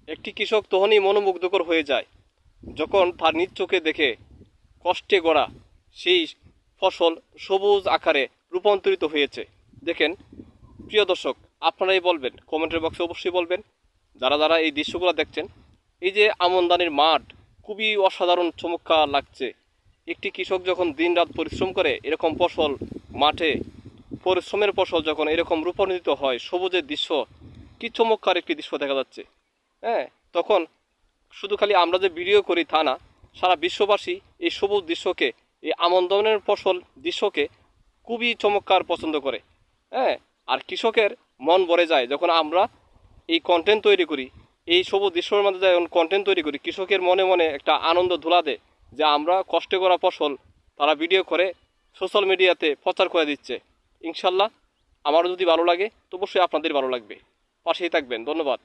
একটি কৃষক তখনই মনোমুগ্ধকর হয়ে যায় যখন তার নিজ চোখে দেখে কষ্টে গড়া সেই ফসল সবুজ আকারে রূপান্তরিত হয়েছে। দেখেন প্রিয় দর্শক, আপনারাই বলবেন, কমেন্টের বক্সে অবশ্যই বলবেন যারা যারা এই দৃশ্যগুলো দেখছেন। এই যে আমনদানির মাঠ খুবই অসাধারণ চমৎকার লাগছে। একটি কৃষক যখন দিনরাত পরিশ্রম করে এরকম ফসল মাঠে, পরিশ্রমের ফসল যখন এরকম রূপান্তরিত হয়, সবুজের দৃশ্য, কি চমৎকার একটি দৃশ্য দেখা যাচ্ছে। হ্যাঁ, তখন শুধু খালি আমরা যে ভিডিও করি তা না, সারা বিশ্ববাসী এই সবুজ দৃশ্যকে, এই আমন্ত্রণের ফসল দৃশ্যকে খুবই চমৎকার পছন্দ করে। হ্যাঁ, আর কৃষকের মন ভরে যায় যখন আমরা এই কন্টেন্ট তৈরি করি, এই সবুজ দৃশ্যের মধ্যে যখন কন্টেন্ট তৈরি করি, কৃষকের মনে মনে একটা আনন্দ ধুলা দেয় যে আমরা কষ্ট করা ফসল তারা ভিডিও করে সোশ্যাল মিডিয়াতে প্রচার করে দিচ্ছে। ইনশাল্লাহ আমারও যদি ভালো লাগে তো অবশ্যই আপনাদের ভালো লাগবে। পাশেই থাকবেন। ধন্যবাদ।